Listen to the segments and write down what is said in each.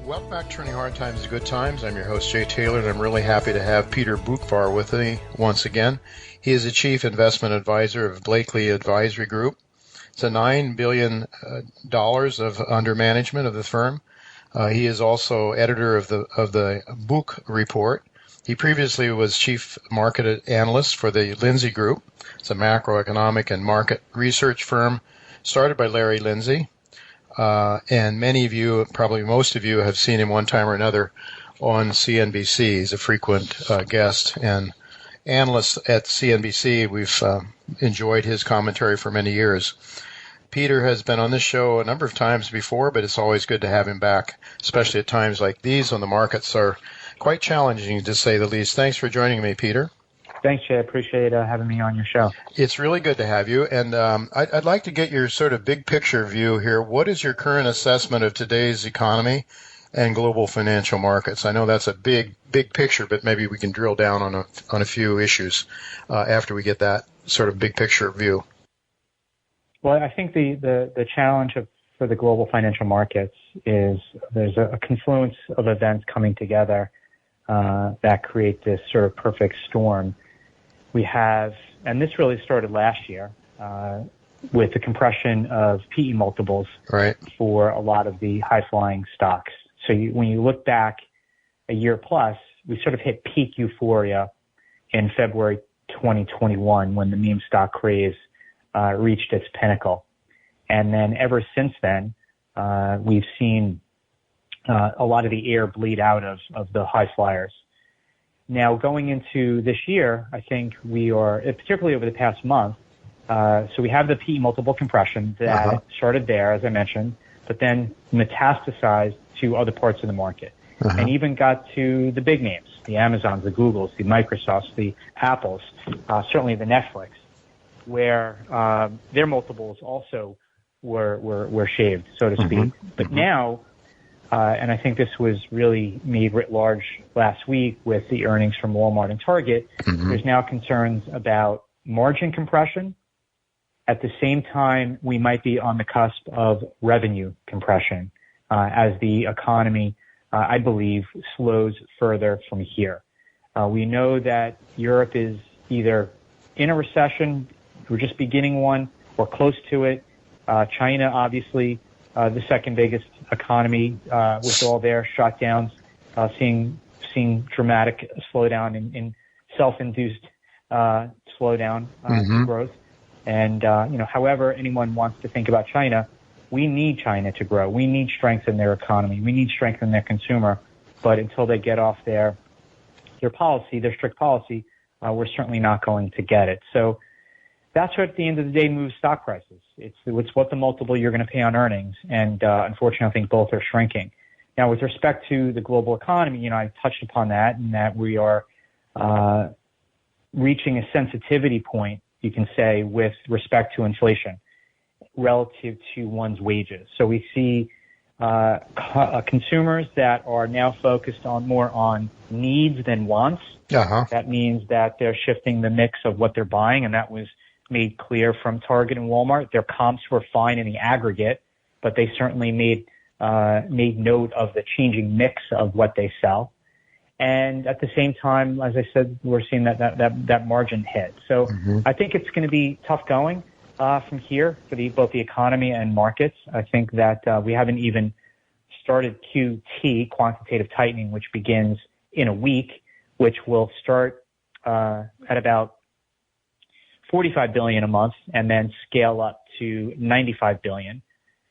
Welcome back to Turning Hard Times to Good Times. I'm your host, Jay Taylor, and I'm really happy to have Peter Boockvar with me once again. He is the Chief Investment Advisor of Bleakley Advisory Group. It's a $9 billion of under management of the firm. He is also editor of the Book Report. He previously was Chief Market Analyst for the Lindsay Group. It's a macroeconomic and market research firm started by Larry Lindsay. And many of you, probably most of you, have seen him one time or another on CNBC. He's a frequent guest and analyst at CNBC. We've enjoyed his commentary for many years. Peter has been on this show a number of times before, but it's always good to have him back, especially at times like these when the markets are quite challenging, to say the least. Thanks for joining me, Peter. Thanks, Jay. I appreciate having me on your show. It's really good to have you. And I'd like to get your sort of big picture view here. What is your current assessment of today's economy and global financial markets? I know that's a big picture, but maybe we can drill down on a few issues after we get that sort of big picture view. Well, I think the challenge for the global financial markets is there's a confluence of events coming together that create this sort of perfect storm. We have, and this really started last year, with the compression of PE multiples for a lot of the high-flying stocks. So when you look back a year plus, we sort of hit peak euphoria in February 2021 when the meme stock craze reached its pinnacle. And then ever since then, we've seen a lot of the air bleed out of the high flyers. Now, going into this year, I think we are, particularly over the past month, so we have the PE multiple compression that started there, as I mentioned, but then metastasized to other parts of the market and even got to the big names, the Amazons, the Googles, the Microsofts, the Apples, certainly the Netflix, where their multiples also were shaved, so to speak. But now, and I think this was really made writ large last week with the earnings from Walmart and Target, there's now concerns about margin compression. At the same time, we might be on the cusp of revenue compression as the economy, I believe, slows further from here. We know that Europe is either in a recession, we're just beginning one, or close to it. China, obviously, the second biggest economy with all their shutdowns, seeing dramatic slowdown in self-induced slowdown growth. And however anyone wants to think about China, we need China to grow. We need strength in their economy. We need strength in their consumer. But until they get off their policy, their strict policy, we're certainly not going to get it. So that's what at the end of the day moves stock prices. It's what the multiple you're going to pay on earnings, and unfortunately, I think both are shrinking. Now, with respect to the global economy, I touched upon that, and that we are reaching a sensitivity point, you can say, with respect to inflation relative to one's wages. So we see consumers that are now focused more on needs than wants. That means that they're shifting the mix of what they're buying, and that was made clear from Target and Walmart. Their comps were fine in the aggregate, but they certainly made note of the changing mix of what they sell. And at the same time, as I said, we're seeing that margin hit. So I think it's going to be tough going from here for both the economy and markets. I think that we haven't even started QT, quantitative tightening, which begins in a week, which will start at about $45 billion a month and then scale up to $95 billion.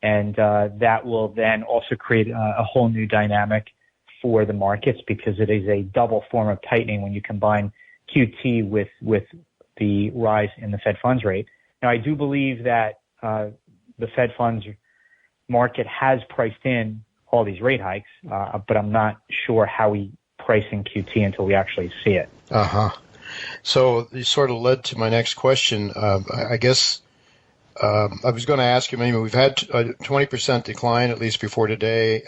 And that will then also create a whole new dynamic for the markets, because it is a double form of tightening when you combine QT with the rise in the Fed funds rate. Now, I do believe that the Fed funds market has priced in all these rate hikes, but I'm not sure how we price in QT until we actually see it. So you sort of led to my next question. I guess I was going to ask you, we've had a 20% decline, at least before today,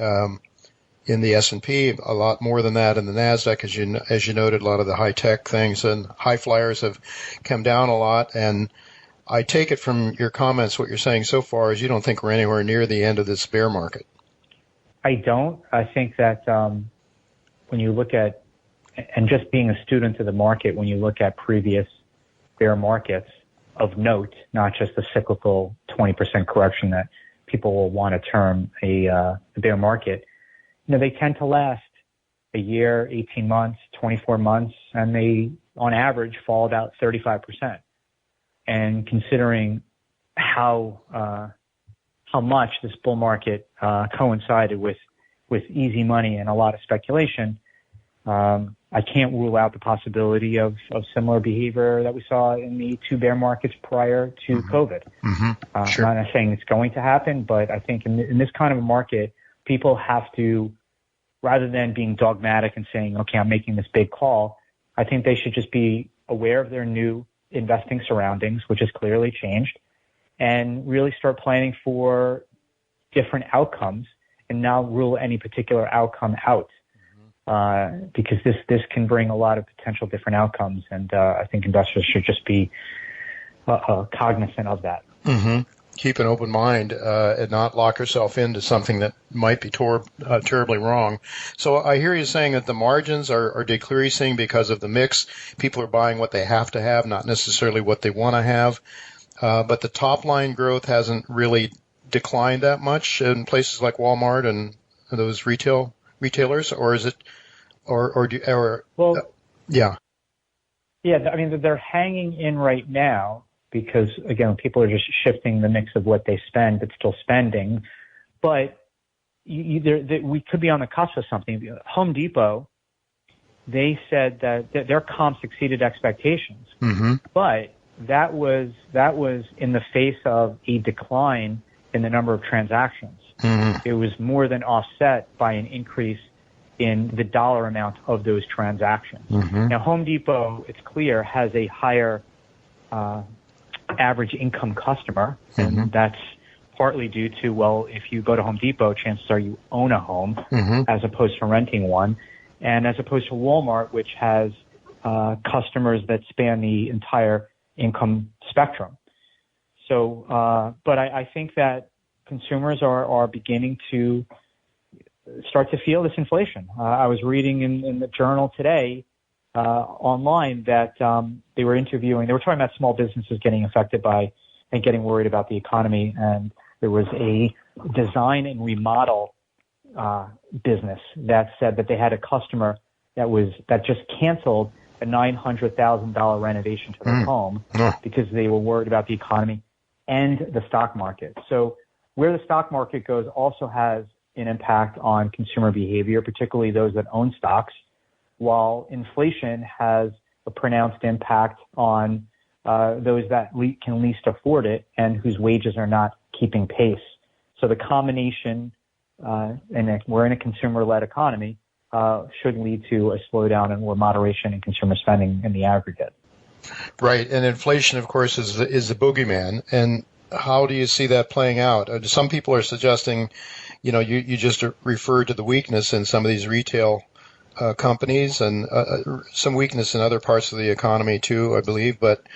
in the S&P, a lot more than that in the NASDAQ, as you noted. A lot of the high-tech things and high flyers have come down a lot. And I take it from your comments, what you're saying so far is you don't think we're anywhere near the end of this bear market. I don't. I think that when you look at, and just being a student of the market, when you look at previous bear markets of note, not just the cyclical 20% correction that people will want to term a bear market, they tend to last a year, 18 months, 24 months, and they, on average, fall about 35%. And considering how much this bull market coincided with easy money and a lot of speculation, I can't rule out the possibility of similar behavior that we saw in the two bear markets prior to COVID. Sure. I'm not saying it's going to happen, but I think in this kind of a market, people have to, rather than being dogmatic and saying, okay, I'm making this big call, I think they should just be aware of their new investing surroundings, which has clearly changed, and really start planning for different outcomes and not rule any particular outcome out. Because this can bring a lot of potential different outcomes, and I think investors should just be cognizant of that. Keep an open mind and not lock yourself into something that might be terribly wrong. So I hear you saying that the margins are decreasing because of the mix. People are buying what they have to have, not necessarily what they want to have. But the top line growth hasn't really declined that much in places like Walmart and those retailers, or is it, yeah. Yeah, I mean, they're hanging in right now because, again, people are just shifting the mix of what they spend, but still spending. But we could be on the cusp of something. Home Depot, they said that their comps exceeded expectations, but that was in the face of a decline in the number of transactions. It was more than offset by an increase in the dollar amount of those transactions. Now, Home Depot, it's clear, has a higher average income customer, and that's partly due to, well, if you go to Home Depot, chances are you own a home as opposed to renting one, and as opposed to Walmart, which has customers that span the entire income spectrum. So, but I think that consumers are beginning to start to feel this inflation. I was reading in the journal today online that they were talking about small businesses getting affected by and getting worried about the economy, and there was a design and remodel business that said that they had a customer that just canceled a $900,000 renovation to their home because they were worried about the economy and the stock market. So where the stock market goes also has an impact on consumer behavior, particularly those that own stocks, while inflation has a pronounced impact on those that can least afford it and whose wages are not keeping pace. So the combination, and we're in a consumer-led economy, should lead to a slowdown and more moderation in consumer spending in the aggregate. Right, and inflation, of course, is the boogeyman. And how do you see that playing out? Some people are suggesting, you just referred to the weakness in some of these retail companies and some weakness in other parts of the economy too, I believe. But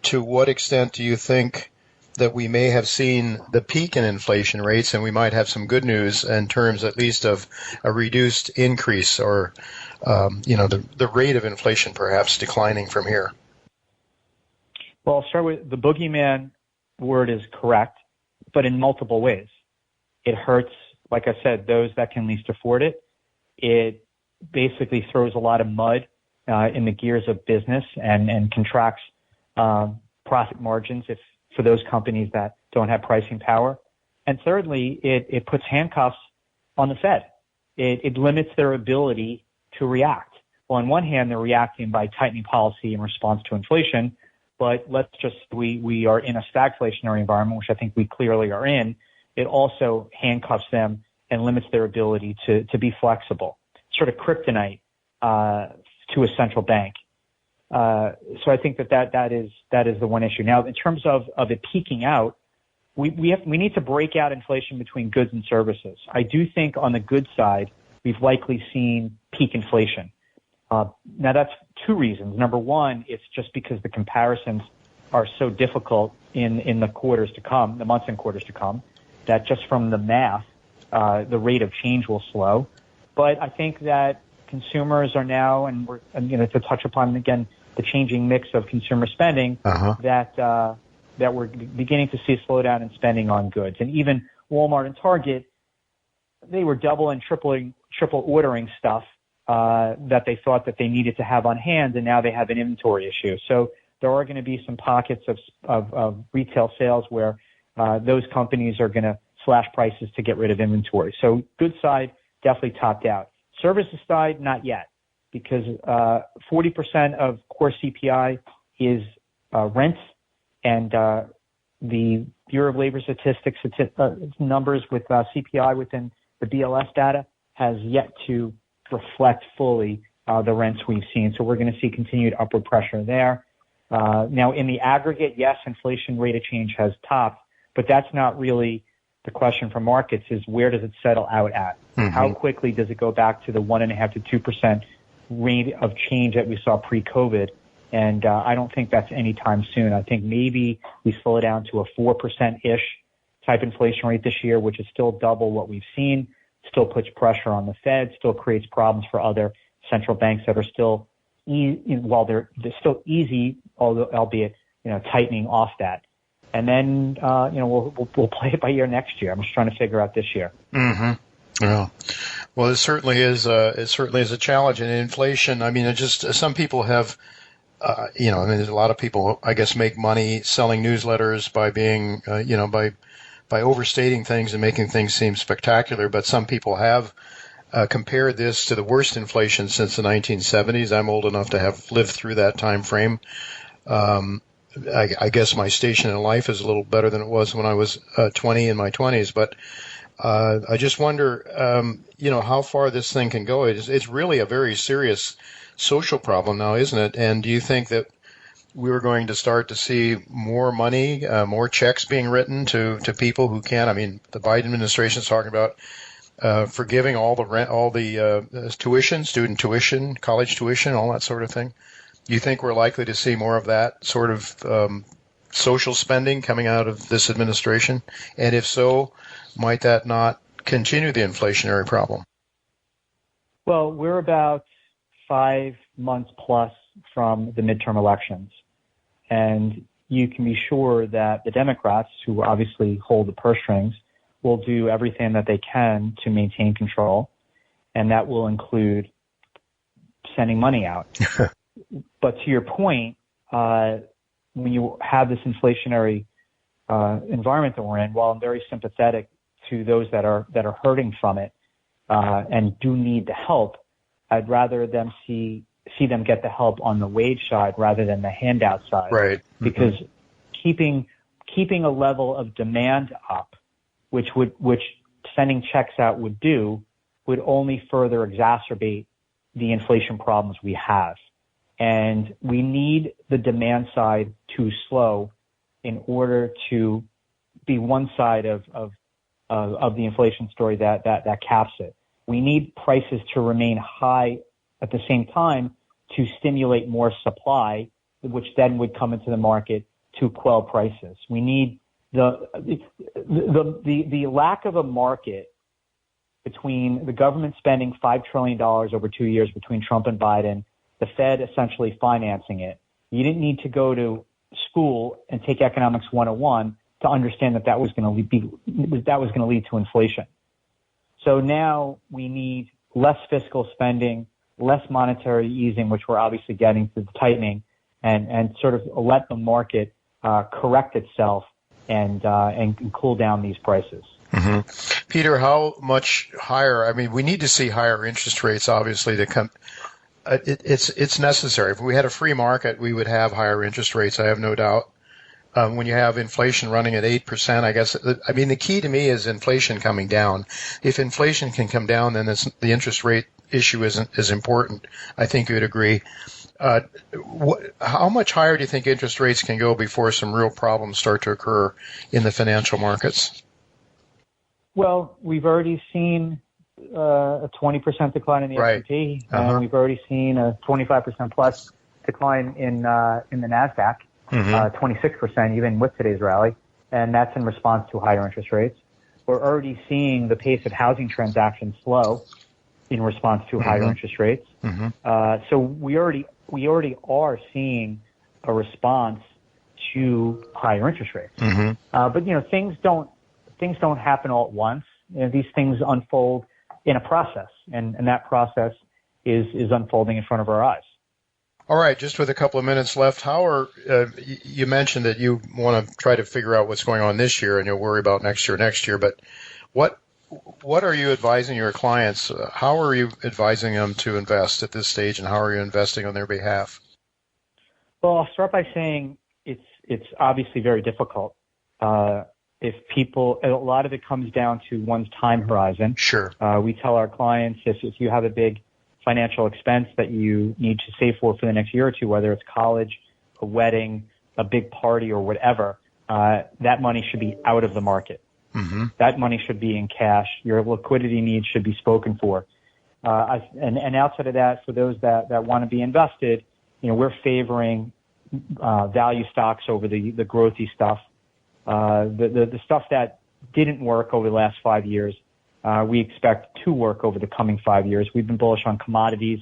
to what extent do you think that we may have seen the peak in inflation rates and we might have some good news in terms at least of a reduced increase or, the rate of inflation perhaps declining from here? Well, I'll start with the boogeyman word is correct, but in multiple ways. It hurts, like I said, those that can least afford it. It basically throws a lot of mud in the gears of business and contracts profit margins for those companies that don't have pricing power. And thirdly, it puts handcuffs on the Fed. It limits their ability to react. Well, on one hand, they're reacting by tightening policy in response to inflation, but we are in a stagflationary environment, which I think we clearly are in. It also handcuffs them and limits their ability to be flexible, sort of kryptonite to a central bank. So I think that is the one issue. Now, in terms of it peaking out, we need to break out inflation between goods and services. I do think on the goods side, we've likely seen peak inflation. Now, that's two reasons. Number one, it's just because the comparisons are so difficult in the quarters to come, the months and quarters to come, that just from the math, the rate of change will slow. But I think that consumers are now, and to touch upon again the changing mix of consumer spending, that we're beginning to see a slowdown in spending on goods. And even Walmart and Target, they were double and triple ordering stuff that they thought that they needed to have on hand, and now they have an inventory issue. So there are going to be some pockets of retail sales where those companies are going to slash prices to get rid of inventory. So goods side definitely topped out. Services side, not yet, because 40% of core CPI is rent, and the Bureau of Labor Statistics numbers with CPI within the BLS data has yet to reflect fully the rents we've seen. So we're going to see continued upward pressure there. Now, in the aggregate, yes, inflation rate of change has topped, but that's not really the question for markets, is where does it settle out at? Mm-hmm. How quickly does it go back to the 1.5% to 2% rate of change that we saw pre-COVID? And I don't think that's anytime soon. I think maybe we slow it down to a 4%-ish type inflation rate this year, which is still double what we've seen, still puts pressure on the Fed, still creates problems for other central banks that are still, while they're still easy, albeit, tightening off that. And then, we'll play it by ear next year. I'm just trying to figure out this year. Mm-hmm. Yeah. Well, it certainly is a challenge. And inflation, some people have, there's a lot of people, I guess, make money selling newsletters by being, by overstating things and making things seem spectacular. But some people have compared this to the worst inflation since the 1970s. I'm old enough to have lived through that time frame. I guess my station in life is a little better than it was when I was 20 in my 20s. But I just wonder, how far this thing can go. It's really a very serious social problem now, isn't it? And do you think that we're going to start to see more money, more checks being written to people who can? I mean, the Biden administration is talking about forgiving all the rent, all the tuition, student tuition, college tuition, all that sort of thing. Do you think we're likely to see more of that sort of social spending coming out of this administration? And if so, might that not continue the inflationary problem? Well, we're about 5 months plus from the midterm elections. And you can be sure that the Democrats, who obviously hold the purse strings, will do everything that they can to maintain control. And that will include sending money out. But to your point, when you have this inflationary environment that we're in, while I'm very sympathetic to those that are hurting from it and do need the help, I'd rather them see them get the help on the wage side rather than the handout side. Right. Because keeping a level of demand up, which sending checks out would do, would only further exacerbate the inflation problems we have. And we need the demand side to slow in order to be one side of the inflation story that caps it. We need prices to remain high at the same time to stimulate more supply, which then would come into the market to quell prices. We need the lack of a market between the government spending $5 trillion over 2 years between Trump and Biden, the Fed essentially financing it. You didn't need to go to school and take Economics 101 to understand that was going to lead to inflation. So now we need less fiscal spending, less monetary easing, which we're obviously getting through the tightening, and sort of let the market correct itself and cool down these prices. Mm-hmm. Peter, how much higher? I mean, we need to see higher interest rates, obviously, to come. It's necessary. If we had a free market, we would have higher interest rates, I have no doubt. When you have inflation running at 8%, I guess, the key to me is inflation coming down. If inflation can come down, then the interest rate issue isn't as important. I think you'd agree. How much higher do you think interest rates can go before some real problems start to occur in the financial markets? Well, we've already seen a 20% decline in the S&P, and we've already seen a 25% plus decline in the NASDAQ, 26% even with today's rally, and that's in response to higher interest rates. we're already seeing the pace of housing transactions slow in response to higher interest rates. So we already are seeing a response to higher interest rates. But things don't happen all at once. These things unfold in a process, and that process is unfolding in front of our eyes. All right, just with a couple of minutes left, you mentioned that you want to try to figure out what's going on this year, and you'll worry about next year. But what are you advising your clients? How are you advising them to invest at this stage, and how are you investing on their behalf? Well, I'll start by saying it's obviously very difficult. If a lot of it comes down to one's time horizon. Sure. We tell our clients if you have a big financial expense that you need to save for the next year or two, whether it's college, a wedding, a big party, or whatever, that money should be out of the market. That money should be in cash. Your liquidity needs should be spoken for. And outside of that, for those that want to be invested, we're favoring value stocks over the growthy stuff. The stuff that didn't work over the last 5 years, we expect to work over the coming 5 years. We've been bullish on commodities,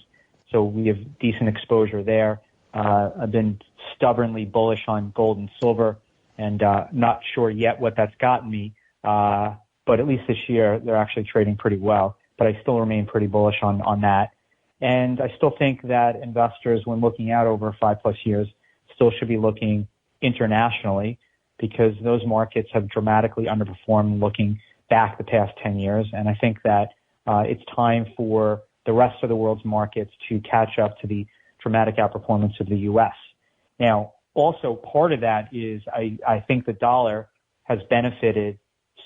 so we have decent exposure there. I've been stubbornly bullish on gold and silver, and not sure yet what that's gotten me. But at least this year, they're actually trading pretty well. But I still remain pretty bullish on that. And I still think that investors, when looking out over 5+ years, still should be looking internationally, because those markets have dramatically underperformed looking back the past 10 years. And I think that it's time for the rest of the world's markets to catch up to the dramatic outperformance of the U.S. Now, also part of that is I think the dollar has benefited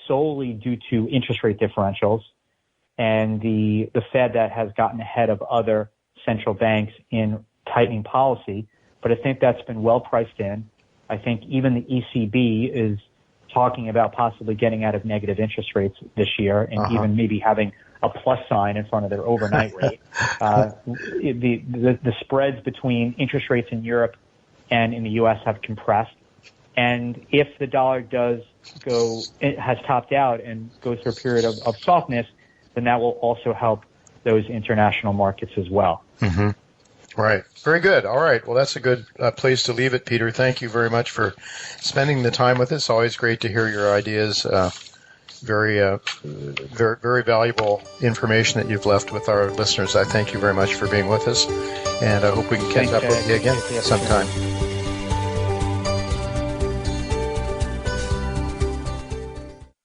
solely due to interest rate differentials and the Fed that has gotten ahead of other central banks in tightening policy. But I think that's been well priced in. I think even the ECB is talking about possibly getting out of negative interest rates this year, and even maybe having a plus sign in front of their overnight rate. The spreads between interest rates in Europe and in the U.S. have compressed. And if the dollar has topped out and goes through a period of softness, then that will also help those international markets as well. Right. Very good. All right. Well, that's a good place to leave it, Peter. Thank you very much for spending the time with us. Always great to hear your ideas. Very valuable information that you've left with our listeners. I thank you very much for being with us, and I hope we can catch up with you again sometime.